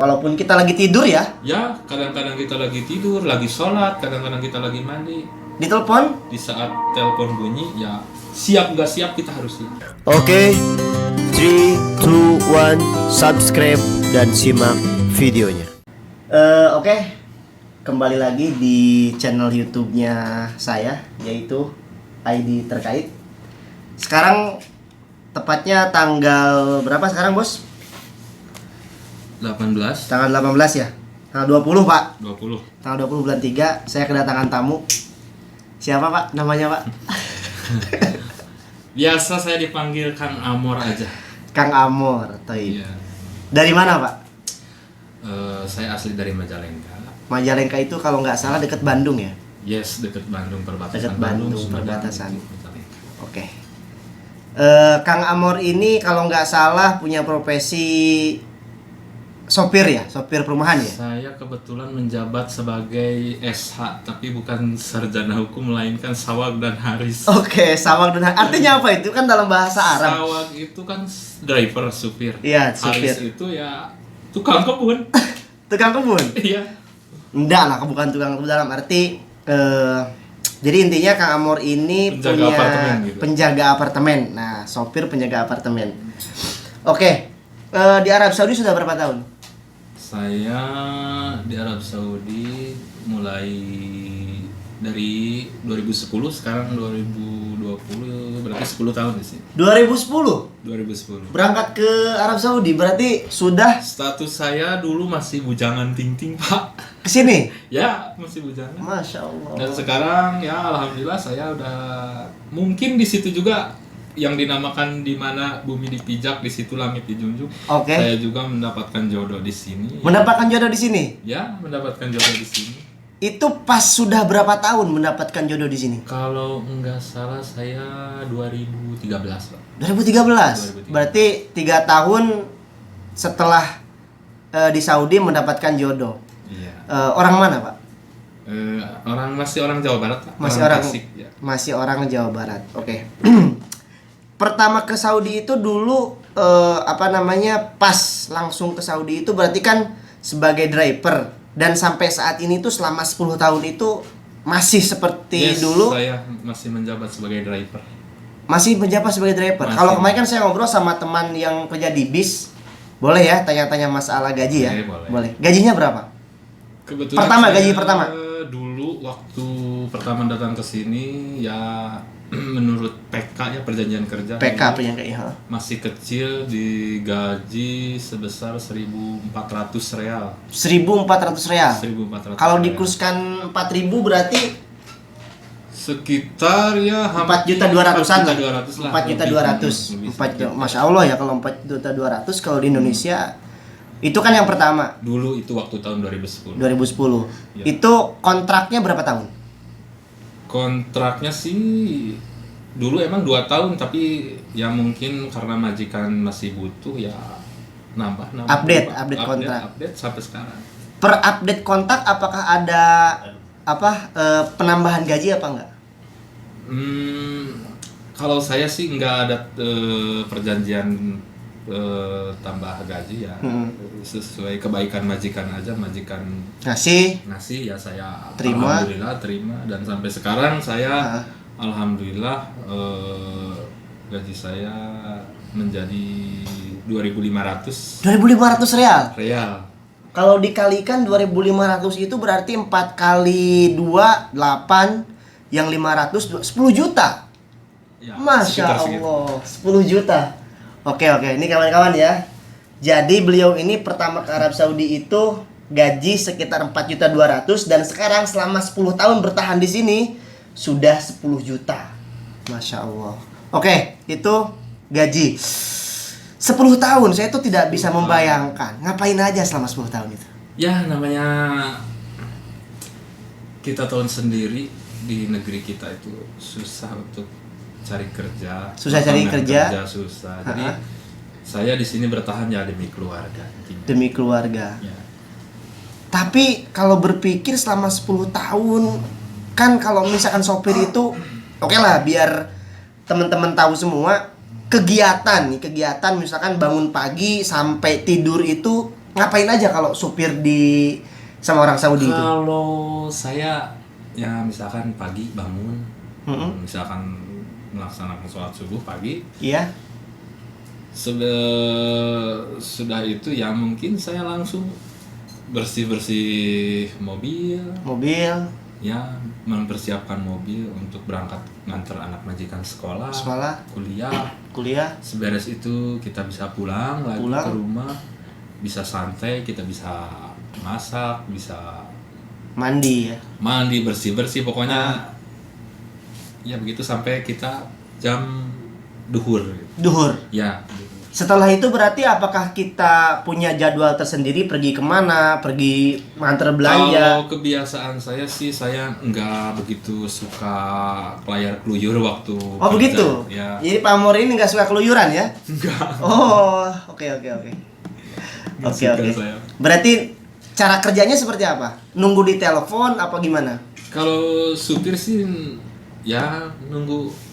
Walaupun kita lagi tidur ya. Ya, kadang-kadang kita lagi tidur, lagi sholat, kadang-kadang kita lagi mandi. Ditelepon. Di saat telepon bunyi, ya siap nggak siap kita harus siap. Oke, 3, 2, 1, subscribe dan simak videonya. Oke, kembali lagi di channel YouTube-nya saya, yaitu ID Terkait. Sekarang tepatnya tanggal berapa sekarang, Bos? 18, Tanggal 18 ya? Tanggal 20, Pak. 20. Tanggal 20 bulan 3, saya kedatangan tamu. Siapa, Pak? Namanya, Pak? Biasa saya dipanggil Kang Amor aja. Kang Amor, Toib. Iya. Dari mana, Pak? Saya asli dari Majalengka. Majalengka itu kalau nggak salah dekat Bandung ya? Yes, dekat Bandung, perbatasan Dekat Bandung, Sumedang, perbatasan. gitu, Majalengka. Oke. Kang Amor ini kalau nggak salah punya profesi sopir ya, sopir perumahan ya. Saya kebetulan menjabat sebagai SH, tapi bukan sarjana hukum, melainkan sawag dan haris. Oke, sawag dan artinya apa itu kan dalam bahasa Arab? Sawag itu kan driver, supir. Iya, supir. Haris itu ya tukang kebun. Tukang kebun? Iya. Enggak lah, bukan tukang kebun dalam arti jadi intinya Kang Amor ini Penjaga punya apartemen gitu. penjaga apartemen. Nah, sopir penjaga apartemen. Oke. Di Arab Saudi sudah berapa tahun? Saya di Arab Saudi mulai dari 2010, sekarang 2020, berarti 10 tahun di sini. 2010 2010. berangkat ke Arab Saudi, berarti sudah Status saya dulu masih bujangan ting-ting, Pak. kesini. Ya, masih bujangan. Masya Allah. Dan sekarang ya alhamdulillah saya udah mungkin di situ juga yang dinamakan di mana bumi dipijak di situ langit dijunjung. Oke. Saya juga mendapatkan jodoh di sini. Mendapatkan jodoh di sini. Ya, mendapatkan jodoh di sini. Itu pas sudah berapa tahun mendapatkan jodoh di sini? Kalau nggak salah saya 2013, Pak. 2013. 2013. Berarti 3 tahun setelah di Saudi mendapatkan jodoh. Iya. Orang mana, Pak? Masih orang Jawa Barat, Pak. Masih orang Tasik, ya. Masih orang Jawa Barat. Oke. Pertama ke Saudi itu dulu pas langsung ke Saudi itu berarti kan sebagai driver, dan sampai saat ini tuh selama 10 tahun itu masih seperti Yes, dulu. saya masih menjabat sebagai driver. Masih menjabat sebagai driver. Masih. Kalau kemarin kan saya ngobrol sama teman yang kerja di bis. Boleh ya tanya-tanya masalah gaji ya? Boleh. Gajinya berapa? Kebetulan Gaji pertama. Dulu waktu pertama datang ke sini ya menurut PK ya, perjanjian kerja. PK dulu punya kayak masih kecil, digaji sebesar 1.400 real. 1.400 real. 1.400. Kalau real. dikurskan 4.000 berarti Sekitar ya 4.200-an lah. 4.200 lah. 4.200. Lebih 4 juta. sedikit. Masya Allah ya, kalau 4.200 kalau di Indonesia itu kan yang pertama Dulu itu waktu tahun 2010. 2010. Ya. Itu kontraknya berapa tahun? Kontraknya sih dulu emang 2 tahun, tapi ya mungkin karena majikan masih butuh ya nambah Update kontrak. Update sampai sekarang. Per update kontrak apakah ada penambahan gaji apa enggak? Kalau saya sih nggak ada perjanjian tambah gaji ya. Sesuai kebaikan majikan aja, majikan Ngasih. ya saya Terima. alhamdulillah terima, dan sampai sekarang saya alhamdulillah gaji saya menjadi 2.500 real. real. Kalau dikalikan 2.500 itu berarti 4 kali 2 8, yang 500 10 juta. Ya, Masya sekitar segitu. Allah, 10 juta. Oke, ini kawan-kawan ya. Jadi beliau ini pertama ke Arab Saudi itu gaji sekitar 4.200.000, dan sekarang selama 10 tahun bertahan di sini sudah 10 juta. Masya Allah. Oke, itu gaji 10 tahun. Saya tuh tidak bisa membayangkan ngapain aja selama 10 tahun itu. Ya namanya kita tahu sendiri, di negeri kita itu susah untuk cari kerja. Susah cari kerja. Susah. Jadi saya di sini bertahan ya demi keluarga. Intinya. Demi keluarga. Ya. Tapi kalau berpikir selama 10 tahun, kan kalau misalkan sopir itu oke lah, biar teman-teman tahu semua, kegiatan misalkan bangun pagi sampai tidur itu ngapain aja kalau supir di sama orang Saudi itu? Kalau saya ya misalkan pagi bangun, misalkan melaksanakan sholat subuh pagi, Iya. sudah itu ya mungkin saya langsung bersih mobil, ya mempersiapkan mobil untuk berangkat nganter anak majikan sekolah, kuliah. kuliah. Seberes itu kita bisa pulang lagi ke rumah, bisa santai, kita bisa masak, bisa mandi bersih pokoknya. Ya begitu sampai kita jam duhur. Ya. Setelah itu berarti apakah kita punya jadwal tersendiri pergi kemana, pergi nganter belanja? Kalau kebiasaan saya sih saya nggak begitu suka layar keluyur waktu Oh kerja. begitu. Ya. Jadi Pak Amor ini nggak suka keluyuran ya? Enggak. Oh, oke. Nggak suka saya. Berarti cara kerjanya seperti apa? Nunggu di telepon apa gimana? Kalau supir sih ya nunggu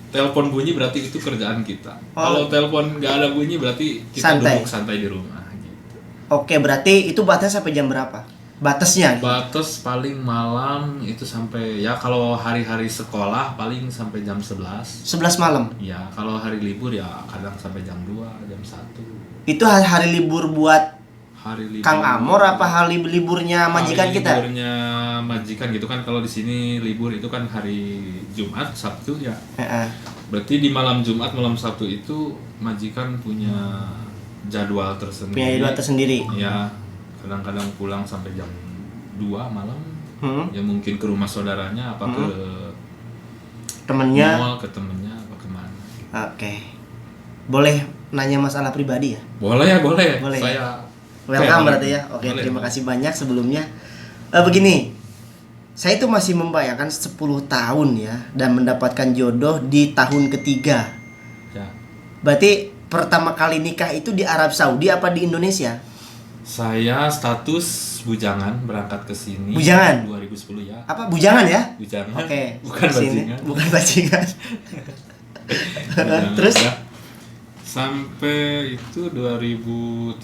telepon bunyi berarti itu kerjaan kita. Kalau telepon nggak ada bunyi berarti kita duduk santai di rumah gitu. Oke, berarti itu batas sampai jam berapa? Batasnya? Batas paling malam itu sampai ya kalau hari-hari sekolah paling sampai jam 11. 11 malam. Ya, kalau hari libur ya kadang sampai jam 2, jam 1. Itu hari libur buat Hari libur. Kang Amor apa hari liburnya majikan kita? Liburnya majikan gitu kan, kalau di sini libur itu kan hari Jumat, Sabtu ya. Berarti di malam Jumat, malam Sabtu itu majikan punya jadwal tersendiri. Ya, kadang-kadang pulang sampai jam 2 malam. Ya mungkin ke rumah saudaranya apa ke temennya. Mall, ke temennya apa kemana. Oke. Boleh nanya masalah pribadi ya? Boleh. Saya welcome berarti ya. Oke, terima kasih banyak sebelumnya. Begini, saya itu masih membayangkan 10 tahun ya dan mendapatkan jodoh di tahun ketiga. Ya. Berarti pertama kali nikah itu di Arab Saudi apa di Indonesia? Saya status bujangan berangkat ke sini. Bujangan? 2010 ya. Apa bujangan ya? Bujangan. Oke. Bukan bajingan. Bukan bajingan. Terus ya. Sampai itu 2013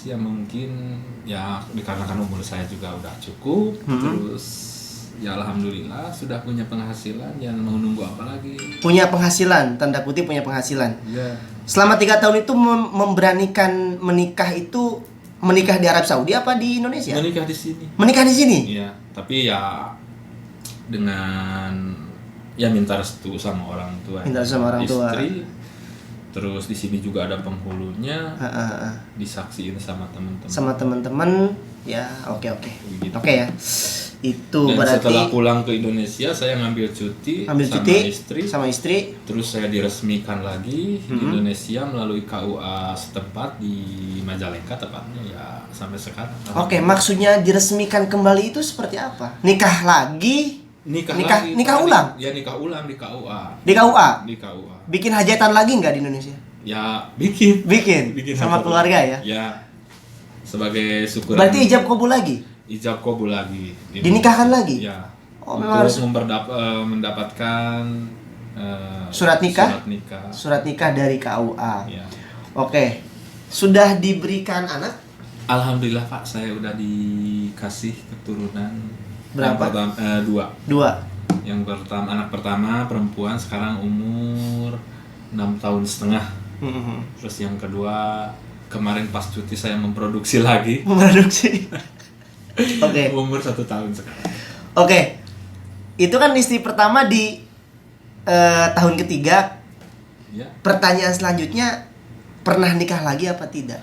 ya mungkin ya dikarenakan umur saya juga udah cukup, terus ya alhamdulillah sudah punya penghasilan, yang mau nunggu apa lagi? Punya penghasilan, tanda kutip punya penghasilan. Ya. Selama 3 tahun itu memberanikan menikah di Arab Saudi apa di Indonesia? Menikah di sini. Menikah di sini? Iya, tapi ya dengan ya minta restu sama orang tua. Minta sama orang tua. Istri. Terus di sini juga ada penghulunya, disaksiin sama teman-teman. Sama teman-teman, ya oke. Begitu. Oke ya. Itu Dan berarti setelah pulang ke Indonesia saya ngambil cuti sama istri. Terus saya diresmikan lagi di Indonesia melalui KUA setempat di Majalengka tepatnya ya sampai sekarang. Oke, maksudnya diresmikan kembali itu seperti apa? Nikah lagi? Nikah ulang? Ya nikah ulang di KUA. Di KUA? Di KUA. Bikin hajatan lagi nggak di Indonesia? Ya bikin Sama hajatan. keluarga ya? Ya sebagai syukuran. Berarti ijab kabul lagi? Ijab kabul lagi. Dinikahkan lagi? Ya. Oh, memang harus mendapatkan surat nikah dari KUA. Ya. Oke. Sudah diberikan anak? Alhamdulillah Pak, saya udah dikasih keturunan. Berapa? Yang pertama, Dua. Yang pertama, anak pertama perempuan, sekarang umur 6,5 tahun. Terus yang kedua kemarin pas cuti saya memproduksi lagi. Oke. Umur 1 tahun sekarang. Oke. Itu kan istri pertama di tahun ketiga. Ya. Pertanyaan selanjutnya, pernah nikah lagi apa tidak?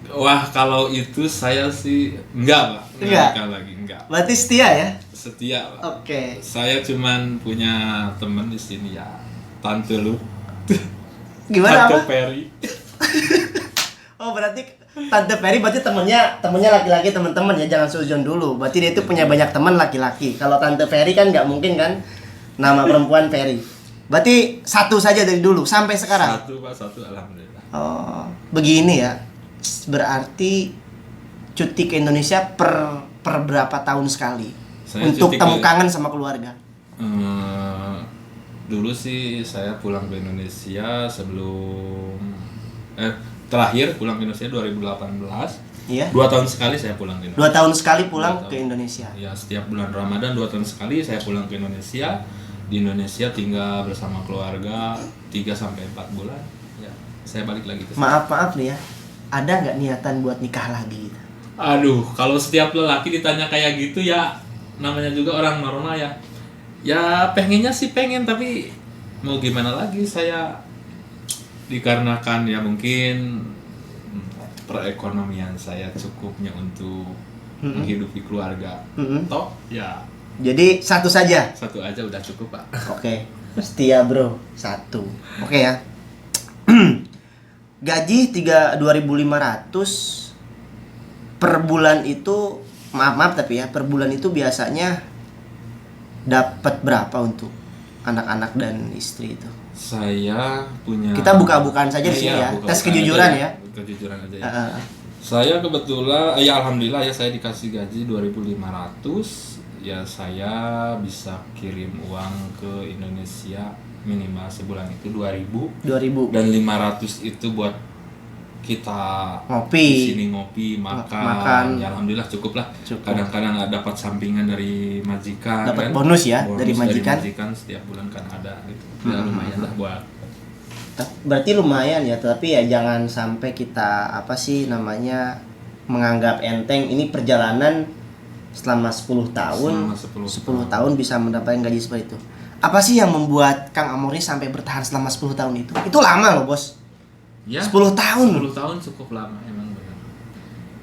Wah, kalau itu saya sih enggak, Pak. Nikah lagi, enggak. Berarti setia ya? Setia, Pak. Oke. Saya cuman punya teman di sini ya, Tante Lu. Gimana Tante apa? Peri. Oh, berarti Tante Peri berarti temennya laki-laki, teman-teman ya, jangan suzon dulu. Berarti dia itu punya banyak teman laki-laki. Kalau Tante Peri kan nggak mungkin kan nama perempuan Peri. Berarti satu saja dari dulu sampai sekarang. Satu, Pak, satu alhamdulillah. Oh, begini ya. Berarti cuti ke Indonesia per berapa tahun sekali? Saya untuk temu kangen sama keluarga. Dulu sih saya pulang ke Indonesia sebelum terakhir pulang ke Indonesia 2018. Iya. 2 tahun sekali saya pulang ke 2 Indonesia. tahun sekali pulang 2 tahun. ke Indonesia. Ya, setiap bulan Ramadan 2 tahun sekali saya pulang ke Indonesia. Di Indonesia tinggal bersama keluarga 3 sampai 4 bulan. Ya, saya balik lagi ke sini. Maaf nih ya, ada nggak niatan buat nikah lagi gitu? Aduh, kalau setiap lelaki ditanya kayak gitu ya, namanya juga orang normal ya. Ya pengennya sih pengen, tapi mau gimana lagi, saya dikarenakan ya mungkin perekonomian saya cukupnya untuk menghidupi keluarga. Toh ya Jadi satu saja. satu aja udah cukup, Pak. Oke, setia bro, satu. Oke ya. Gaji 2.500 per bulan itu, maaf tapi ya, per bulan itu biasanya dapat berapa untuk anak-anak dan istri itu? Saya punya. Kita buka-bukaan saja di sini ya. buka-bukaan Tes kejujuran aja ya. Kejujuran aja ya. Heeh. Saya kebetulan, ya alhamdulillah ya, saya dikasih gaji 2.500. Ya saya bisa kirim uang ke Indonesia minimal sebulan itu 2.000. 2.000 Dan 500 itu buat kita ngopi. di sini ngopi, makan. Ya alhamdulillah cukup lah. Cukup. Kadang-kadang dapat sampingan dari majikan. Dapat kan? bonus ya Bonus dari majikan. setiap bulan kan ada gitu. Ya lumayan lah buat. Berarti lumayan ya, tapi ya jangan sampai kita menganggap enteng. Ini perjalanan selama 10 tahun. Selama 10 tahun bisa mendapatkan gaji seperti itu. Apa sih yang membuat Kang Amor ini sampai bertahan selama 10 tahun itu? Itu lama loh, Bos. Ya, 10 tahun. 10 tahun cukup lama emang benar.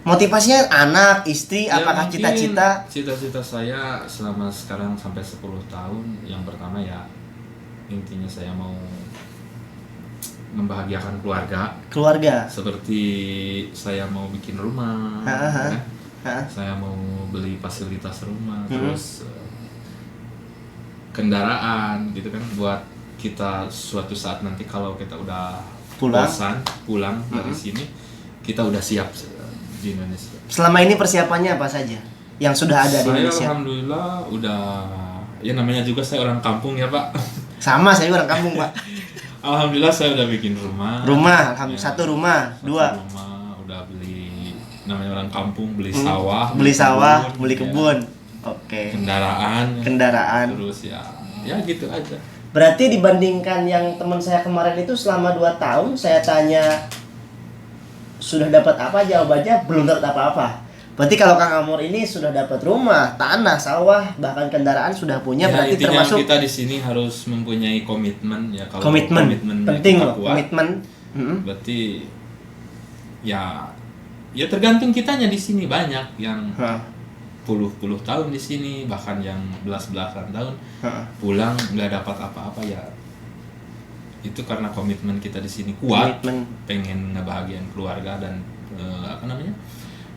Motivasinya anak, istri, Ya, apakah mungkin cita-cita? Cita-cita saya selama sekarang sampai 10 tahun, yang pertama ya intinya saya mau membahagiakan keluarga. Seperti saya mau bikin rumah, ya. Saya mau beli fasilitas rumah, terus kendaraan gitu kan, buat kita suatu saat nanti kalau kita udah pulang dari sini, kita udah siap di Indonesia. Selama ini persiapannya apa saja yang sudah ada di Indonesia? Saya alhamdulillah udah, ya namanya juga saya orang kampung ya Pak. Sama, saya orang kampung Pak. Alhamdulillah saya udah bikin rumah. Alhamdulillah Ya, satu rumah, dua. rumah, udah beli, namanya orang kampung, beli sawah, beli kebun. Oke. Kendaraan. Terus ya gitu aja. Berarti dibandingkan yang teman saya kemarin itu selama 2 tahun, saya tanya sudah dapat apa, jawabannya belum dapat apa-apa. Berarti kalau Kang Amor ini sudah dapat rumah, tanah, sawah, bahkan kendaraan sudah punya, Ya, berarti intinya termasuk kita di sini harus mempunyai komitmen ya. Kalau komitmen penting kita loh, kuat, komitmen. berarti ya tergantung kitanya di sini, banyak yang puluh tahun di sini, bahkan yang belasan tahun pulang nggak dapat apa-apa ya. Itu karena komitmen kita di sini kuat, pengen ngebahagiain keluarga dan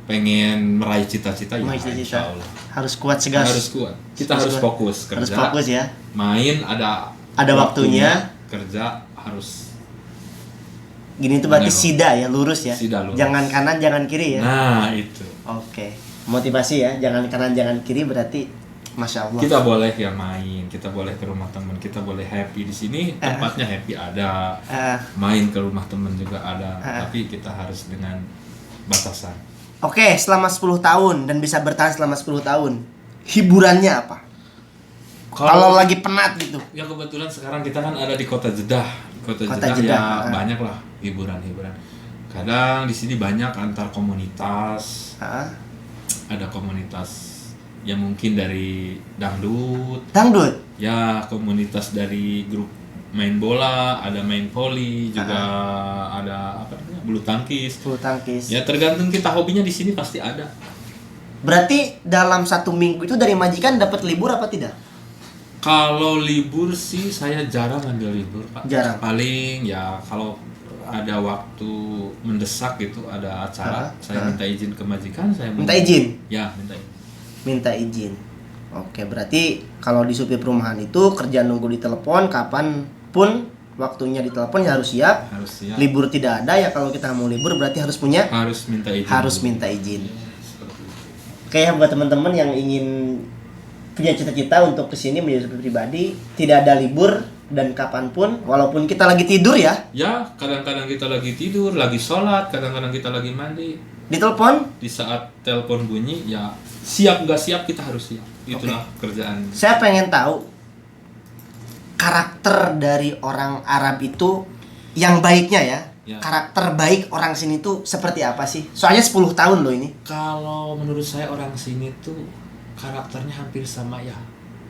pengen meraih cita-cita ya. Insya Allah Harus kuat segas. harus kuat. Kita harus fokus kerja. Harus fokus ya. Main ada waktunya. Kerja harus. Gini tuh berarti Benar, sida ya, lurus ya. Sida lurus. Jangan kanan, jangan kiri ya. Nah itu. Oke. Motivasi ya, jangan kanan, jangan kiri, berarti Masya Allah. Kita boleh ya main, kita boleh ke rumah teman, kita boleh happy di sini, tempatnya happy ada. Main ke rumah teman juga ada, tapi kita harus dengan batasan. Oke, selama 10 tahun dan bisa bertahan selama 10 tahun. Hiburannya apa? Kalau lagi penat gitu. Ya kebetulan sekarang kita kan ada di Kota Jeddah. Kota Jeddah ya banyak lah hiburan-hiburan. Kadang di sini banyak antar komunitas. Ada komunitas yang mungkin dari dangdut. Ya, komunitas dari grup main bola, ada main voli, juga ada bulu tangkis. Ya tergantung kita hobinya, di sini pasti ada. Berarti dalam 1 minggu itu dari majikan dapat libur apa tidak? Kalau libur sih saya jarang ambil libur, Pak. Jarang. Paling ya kalau ada waktu mendesak gitu, ada acara, saya minta izin ke majikan, saya minta izin. Ya, minta izin. Oke, berarti kalau di supir perumahan itu kerja nunggu ditelepon, kapan pun waktunya ditelepon ya harus siap. Libur tidak ada ya, kalau kita mau libur berarti harus minta izin. Oke ya, buat teman-teman yang ingin punya cita-cita untuk kesini menjadi supir pribadi, tidak ada libur dan kapanpun, walaupun kita lagi tidur ya. Ya, kadang-kadang kita lagi tidur, lagi sholat, kadang-kadang kita lagi mandi. Ditelepon. Di saat telepon bunyi, ya siap nggak siap kita harus siap. Itulah kerjaan. Saya pengen tahu karakter dari orang Arab itu yang baiknya ya. Karakter baik orang sini tuh seperti apa sih? Soalnya 10 tahun loh ini. Kalau menurut saya orang sini tuh karakternya hampir sama ya.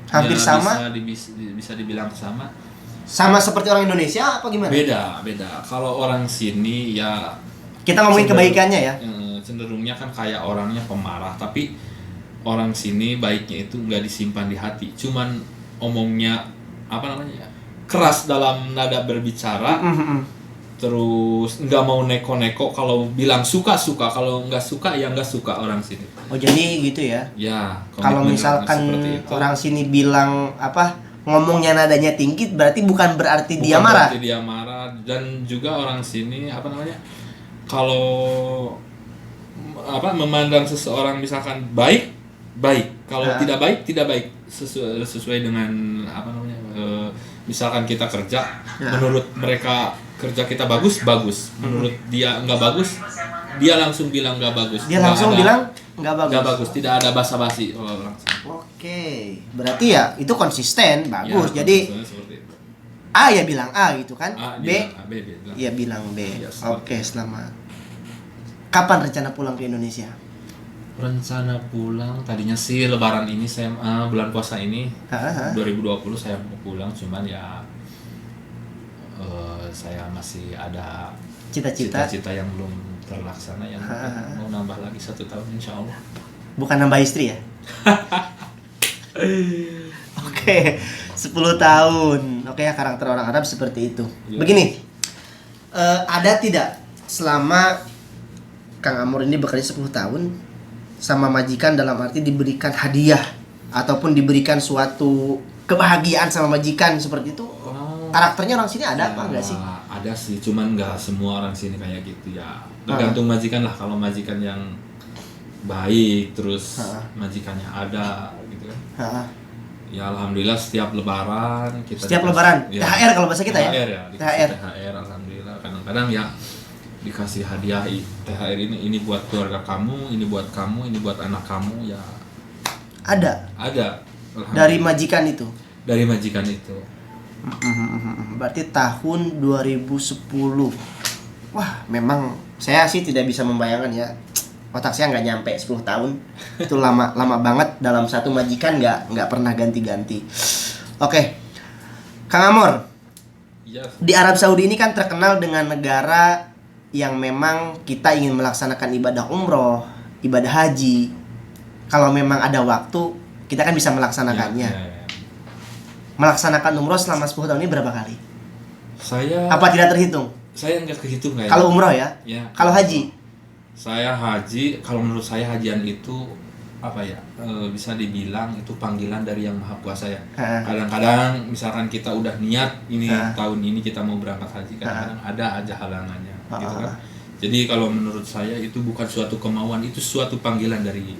Hampir ya, sama? Bisa dibilang sama. Sama seperti orang Indonesia apa gimana? Beda. Kalau orang sini ya kita ngomongin kebaikannya ya. Cenderungnya kan kayak orangnya pemarah, tapi orang sini baiknya itu nggak disimpan di hati. Cuman omongnya keras dalam nada berbicara. Terus nggak mau neko-neko, kalau bilang suka, kalau nggak suka ya nggak suka orang sini. Oh jadi gitu ya? Ya. Kalau misalkan orang sini bilang ngomongnya nadanya tinggi, berarti bukan berarti dia marah. Berarti dia marah. Dan juga orang sini kalau memandang seseorang misalkan baik, kalau tidak baik sesuai dengan misalkan kita kerja, menurut mereka kerja kita bagus, menurut dia nggak bagus, dia langsung bilang nggak bagus. Dia langsung bilang nggak bagus, tidak ada basa-basi. Oke, berarti ya itu konsisten, bagus. Ya, jadi A ya bilang A gitu kan, B ya bilang B. Ya, oke, selamat. Kapan rencana pulang ke Indonesia? Rencana pulang tadinya sih Lebaran ini, bulan puasa ini 2020 saya mau pulang, cuman ya saya masih ada cita-cita yang belum terlaksana, yang mau nambah lagi 1 tahun insya Allah. Bukan nambah istri ya? Oke, 10 tahun. Oke ya, karakter orang Arab seperti itu. Ya. Begini, ada tidak selama Kang Amor ini bekerja 10 tahun sama majikan, dalam arti diberikan hadiah ataupun diberikan suatu kebahagiaan sama majikan seperti itu? Karakternya orang sini ada apa enggak sih? Ada sih, cuman nggak semua orang sini kayak gitu ya. Tergantung majikan lah. Kalau majikan yang baik, terus majikannya ada gitu kan. Ya alhamdulillah setiap lebaran kita Lebaran ya, THR kalau bahasa kita THR ya. THR alhamdulillah. Kadang-kadang ya dikasih hadiah THR ini buat keluarga kamu, ini buat kamu, ini buat anak kamu ya. Ada. Dari majikan itu. Berarti tahun 2010. Wah, memang saya sih tidak bisa membayangkan ya. Otak saya nggak nyampe 10 tahun. Itu lama banget, dalam satu majikan nggak pernah ganti-ganti. Oke. Kang Amor. Yes. Di Arab Saudi ini kan terkenal dengan negara yang memang kita ingin melaksanakan ibadah umroh, ibadah haji. Kalau memang ada waktu, kita kan bisa melaksanakannya. Ya. Melaksanakan umroh selama 10 tahun ini berapa kali? Apa tidak terhitung? Saya nggak kehitung kayaknya. Kalau umroh ya? Kalau haji? Saya haji, kalau menurut saya hajian itu bisa dibilang itu panggilan dari Yang Maha Kuasa ya. Kadang-kadang misalkan kita udah niat ini tahun ini kita mau berangkat haji, kadang-kadang ada aja halangannya gitu kan. Jadi kalau menurut saya itu bukan suatu kemauan, itu suatu panggilan dari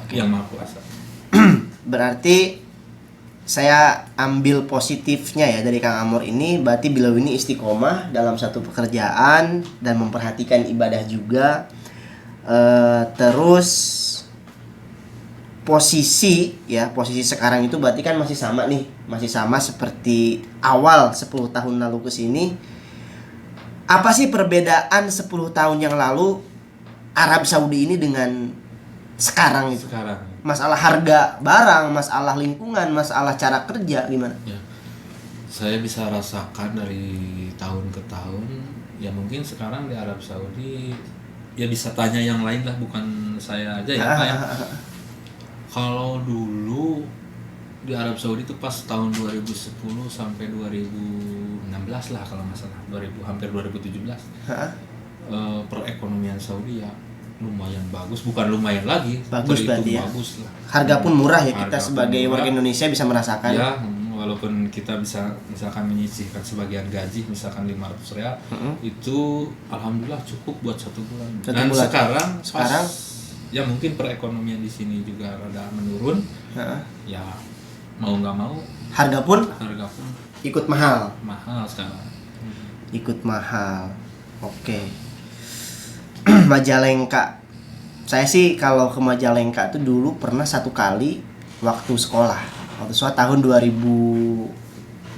Yang Maha Kuasa. Berarti saya ambil positifnya ya dari Kang Amor ini, berarti beliau ini istiqomah dalam satu pekerjaan dan memperhatikan ibadah juga. Terus posisi sekarang itu berarti kan masih sama seperti awal 10 tahun lalu ke sini. Apa sih perbedaan 10 tahun yang lalu Arab Saudi ini dengan sekarang itu? Masalah harga barang, masalah lingkungan, masalah cara kerja, gimana? Ya, saya bisa rasakan dari tahun ke tahun. Ya mungkin sekarang di Arab Saudi, ya bisa tanya yang lain lah, bukan saya aja ya Pak ya. Kalau dulu di Arab Saudi itu pas tahun 2010 sampai 2016 lah kalau nggak salah, hampir 2017. Perekonomian Saudi ya lumayan bagus, bukan lumayan lagi, bagus berarti ya. Bagus lah. Harga pun murah ya, kita sebagai warga Indonesia bisa merasakan. Ya, walaupun kita bisa misalkan menyisihkan sebagian gaji, misalkan 500 real, itu alhamdulillah cukup buat 1 bulan. Dan sekarang ya mungkin perekonomian di sini juga rada menurun. Ya mau nggak mau harga pun Ikut mahal. Mahal sekarang. Ikut mahal. Oke. Majalengka. Saya sih kalau ke Majalengka tuh dulu pernah satu kali waktu sekolah. Waktu sekolah tahun 2013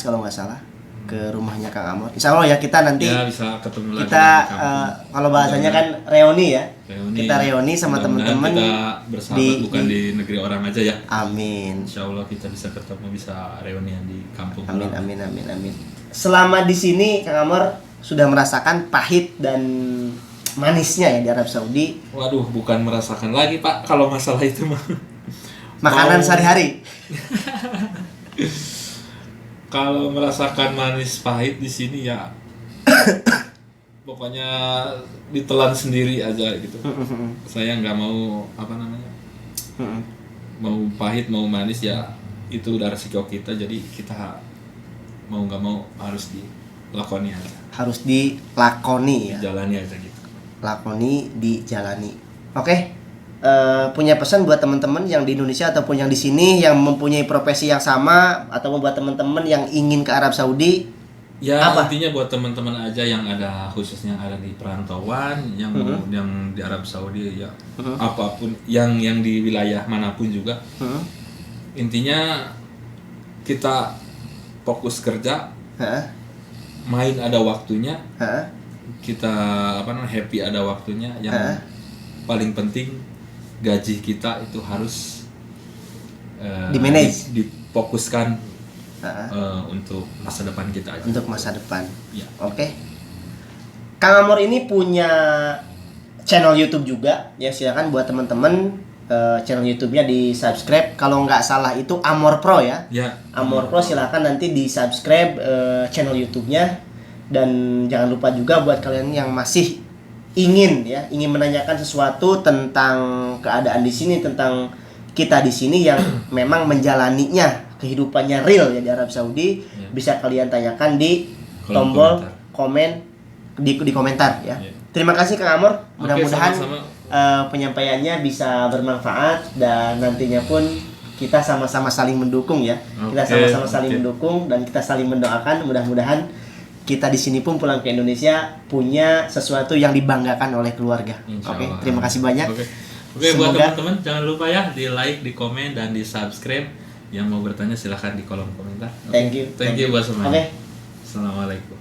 kalau nggak salah, ke rumahnya Kang Amor. Insya Allah ya kita nanti Ya bisa ketemu lagi. kita di kampung. kalau bahasanya kan reuni ya. Reuni, Kita reuni sama mudah-mudahan teman-teman kita bersahabat bukan di negeri orang aja ya. Amin. Insya Allah kita bisa ketemu, bisa reunian di kampung. Amin amin amin amin. Selama di sini Kang Amor sudah merasakan pahit dan manisnya ya di Arab Saudi. Waduh, bukan merasakan lagi Pak kalau masalah itu mah. Makanan Mau- sehari-hari. Kalau merasakan manis pahit di sini ya pokoknya ditelan sendiri aja gitu. Saya nggak mau apa namanya, mau pahit mau manis ya itu udah resiko kita, jadi kita mau nggak mau harus dilakoni aja, Harus dilakoni ya. jalani aja gitu. Lakoni, dijalani. Oke. Punya pesan buat teman-teman yang di Indonesia ataupun yang di sini yang mempunyai profesi yang sama, atau buat teman-teman yang ingin ke Arab Saudi. Ya Apa? intinya buat teman-teman aja yang ada, khususnya ada di perantauan yang yang di Arab Saudi ya, apapun yang di wilayah manapun juga, intinya kita fokus kerja, Hah? main ada waktunya, Hah? kita apa namanya happy ada waktunya, yang Hah? paling penting gaji kita itu harus Di-manage. difokuskan Hah? untuk masa depan kita aja. Untuk masa depan. Ya. Oke. Kang Amor ini punya channel YouTube juga ya, silakan buat teman-teman channel YouTube-nya di subscribe. Kalau nggak salah itu Amor Pro ya. Ya. Amor Pro silakan nanti di subscribe channel YouTube-nya, dan jangan lupa juga buat kalian yang masih ingin menanyakan sesuatu tentang keadaan di sini, tentang kita di sini yang memang menjalaninya, kehidupannya real ya di Arab Saudi, Ya. bisa kalian tanyakan di Kolom tombol komentar. komen di komentar ya. Ya. Terima kasih Kang Amor. Oke, Mudah-mudahan sama-sama. penyampaiannya bisa bermanfaat dan nantinya pun kita sama-sama saling mendukung ya. Kita Oke, sama-sama saling oke. mendukung dan kita saling mendoakan, mudah-mudahan kita di sini pun pulang ke Indonesia punya sesuatu yang dibanggakan oleh keluarga. Insya Oke, Allah. terima kasih banyak. Oke, buat Semoga- teman-teman jangan lupa ya di like, di komen, dan di subscribe. Yang mau bertanya silahkan di kolom komentar. Oke. Thank you. Thank you buat semuanya. Oke. Assalamualaikum.